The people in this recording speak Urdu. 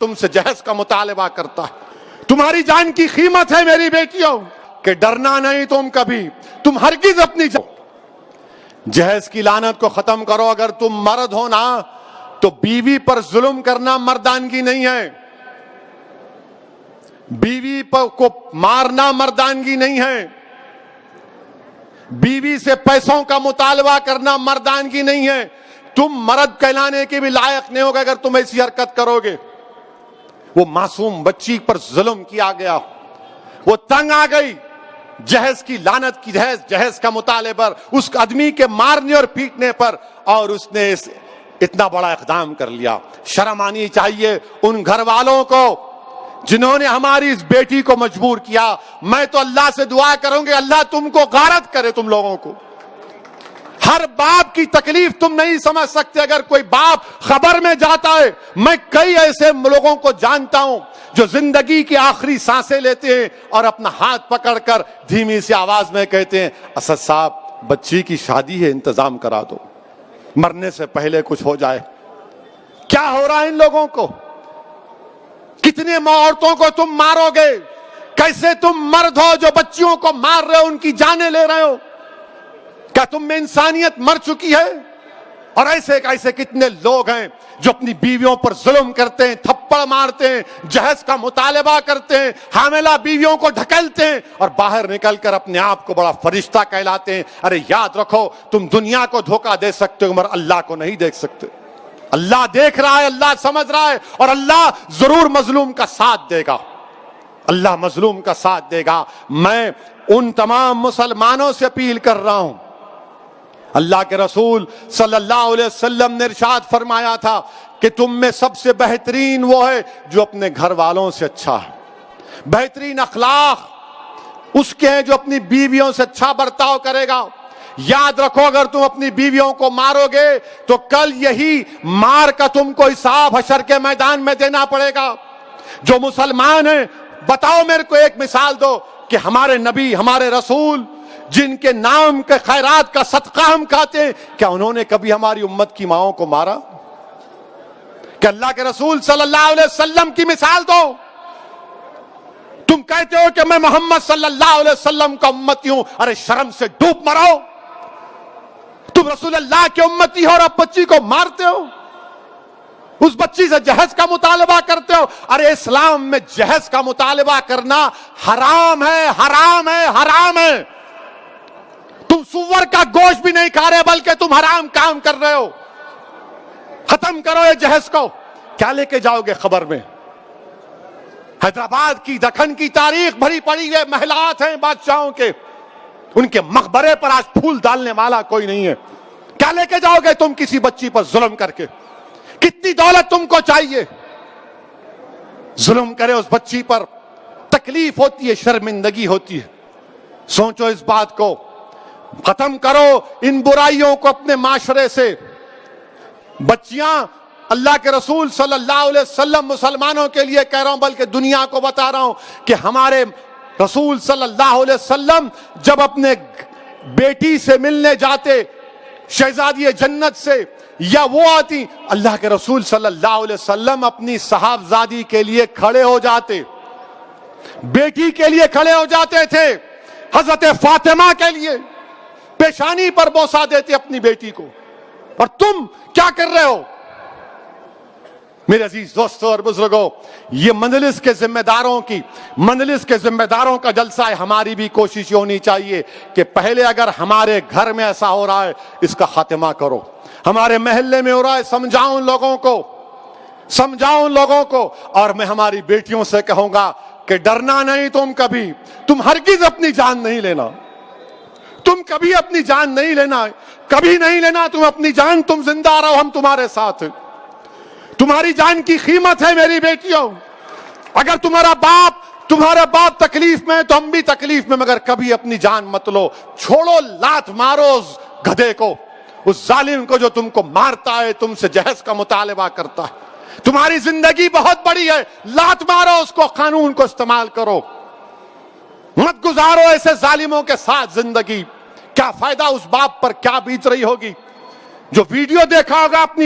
تم سے جہیز کا مطالبہ کرتا ہے۔ تمہاری جان کی قیمت ہے میری بیٹیوں کہ ڈرنا نہیں تم کبھی، تم ہرگز اپنی جہیز کی لعنت کو ختم کرو۔ اگر تم مرد ہو نا تو بیوی پر ظلم کرنا مردانگی نہیں ہے، بیوی کو مارنا مردانگی نہیں ہے، بیوی سے پیسوں کا مطالبہ کرنا مردانگی نہیں ہے۔ تم مرد کہلانے کے بھی لائق نہیں ہوگا اگر تم ایسی حرکت کرو گے۔ وہ معصوم بچی پر ظلم کیا گیا، وہ تنگ آ گئی جہیز کی لعنت کی، جہیز کا مطالبے پر، اس آدمی کے مارنے اور پیٹنے پر، اور اس نے اتنا بڑا اقدام کر لیا۔ شرم آنی چاہیے ان گھر والوں کو جنہوں نے ہماری اس بیٹی کو مجبور کیا۔ میں تو اللہ سے دعا کروں گی اللہ تم کو غارت کرے، تم لوگوں کو۔ ہر باپ کی تکلیف تم نہیں سمجھ سکتے۔ اگر کوئی باپ خبر میں جاتا ہے، میں کئی ایسے لوگوں کو جانتا ہوں جو زندگی کی آخری سانسیں لیتے ہیں اور اپنا ہاتھ پکڑ کر دھیمی سی آواز میں کہتے ہیں اسد صاحب بچی کی شادی ہے، انتظام کرا دو، مرنے سے پہلے کچھ ہو جائے۔ کیا ہو رہا ہے ان لوگوں کو؟ کتنے عورتوں کو تم مارو گے؟ کیسے تم مرد ہو جو بچیوں کو مار رہے ہو، ان کی جانیں لے رہے ہو؟ کیا تم میں انسانیت مر چکی ہے؟ اور ایسے کتنے لوگ ہیں جو اپنی بیویوں پر ظلم کرتے ہیں، تھپڑ مارتے ہیں، جہیز کا مطالبہ کرتے ہیں، حاملہ بیویوں کو ڈھکیلتے ہیں اور باہر نکل کر اپنے آپ کو بڑا فرشتہ کہلاتے ہیں۔ ارے یاد رکھو تم دنیا کو دھوکہ دے سکتے ہو مگر اللہ کو نہیں دیکھ سکتے۔ اللہ دیکھ رہا ہے، اللہ سمجھ رہا ہے، اور اللہ ضرور مظلوم کا ساتھ دے گا، اللہ مظلوم کا ساتھ دے گا۔ میں ان تمام مسلمانوں سے اپیل کر رہا ہوں، اللہ کے رسول صلی اللہ علیہ وسلم نے ارشاد فرمایا تھا کہ تم میں سب سے بہترین وہ ہے جو اپنے گھر والوں سے اچھا ہے۔ بہترین اخلاق اس کے ہیں جو اپنی بیویوں سے اچھا برتاؤ کرے گا۔ یاد رکھو اگر تم اپنی بیویوں کو مارو گے تو کل یہی مار کا تم کو حساب حشر کے میدان میں دینا پڑے گا۔ جو مسلمان ہیں بتاؤ میرے کو ایک مثال دو کہ ہمارے نبی، ہمارے رسول جن کے نام کے خیرات کا صدقہ ہم کھاتے ہیں، کیا انہوں نے کبھی ہماری امت کی ماؤں کو مارا؟ کہ اللہ کے رسول صلی اللہ علیہ وسلم کی مثال دو۔ تم کہتے ہو کہ میں محمد صلی اللہ علیہ وسلم کا امتی ہوں، ارے شرم سے ڈوب مرو۔ تم رسول اللہ کے امتی ہو اور اب بچی کو مارتے ہو، اس بچی سے جہیز کا مطالبہ کرتے ہو۔ ارے اسلام میں جہیز کا مطالبہ کرنا حرام ہے، حرام ہے، حرام ہے۔ تم سور کا گوشت بھی نہیں کھا رہے بلکہ تم حرام کام کر رہے ہو۔ ختم کرو یہ جہیز کو۔ کیا لے کے جاؤ گے خبر میں؟ حیدرآباد کی، دکن کی تاریخ بھری پڑی ہے، محلات ہیں بادشاہوں کے، ان کے مقبرے پر آج پھول ڈالنے والا کوئی نہیں ہے۔ کیا لے کے جاؤ گے تم کسی بچی پر ظلم کر کے؟ کتنی دولت تم کو چاہیے؟ ظلم کرے اس بچی پر، تکلیف ہوتی ہے، شرمندگی ہوتی ہے۔ سوچو اس بات کو، ختم کرو ان برائیوں کو اپنے معاشرے سے۔ بچیاں، اللہ کے رسول صلی اللہ علیہ وسلم مسلمانوں کے لیے کہہ رہا ہوں بلکہ دنیا کو بتا رہا ہوں کہ ہمارے رسول صلی اللہ علیہ وسلم جب اپنے بیٹی سے ملنے جاتے، شہزادی جنت سے، یا وہ آتی، اللہ کے رسول صلی اللہ علیہ وسلم اپنی صاحبزادی کے لیے کھڑے ہو جاتے، بیٹی کے لیے کھڑے ہو جاتے تھے۔ حضرت فاطمہ کے لیے پیشانی پر بوسہ دیتے اپنی بیٹی کو، اور تم کیا کر رہے ہو؟ میرے عزیز دوستوں اور بزرگوں، یہ مجلس کے ذمہ داروں کا جلسہ ہے۔ ہماری بھی کوشش ہونی چاہیے کہ پہلے اگر ہمارے گھر میں ایسا ہو رہا ہے اس کا خاتمہ کرو، ہمارے محلے میں ہو رہا ہے سمجھاؤ ان لوگوں کو، اور میں ہماری بیٹیوں سے کہوں گا کہ ڈرنا نہیں تم کبھی، تم ہرگز اپنی جان نہیں لینا، تم کبھی اپنی جان نہیں لینا، کبھی نہیں لینا تم اپنی جان۔ تم زندہ رہو، ہم تمہارے ساتھ ہیں، تمہاری جان کی قیمت ہے میری بیٹیوں۔ اگر تمہارا باپ تکلیف میں ہے تو ہم بھی تکلیف میں، مگر کبھی اپنی جان مت لو۔ چھوڑو، لات مارو اس گدھے کو، اس ظالم کو جو تم کو مارتا ہے، تم سے جہیز کا مطالبہ کرتا ہے۔ تمہاری زندگی بہت بڑی ہے، لات مارو اس کو، قانون کو استعمال کرو، مت گزارو ایسے ظالموں کے ساتھ زندگی۔ کیا فائدہ اس باپ پر، کیا بیت رہی ہوگی جو ویڈیو دیکھا ہوگا اپنی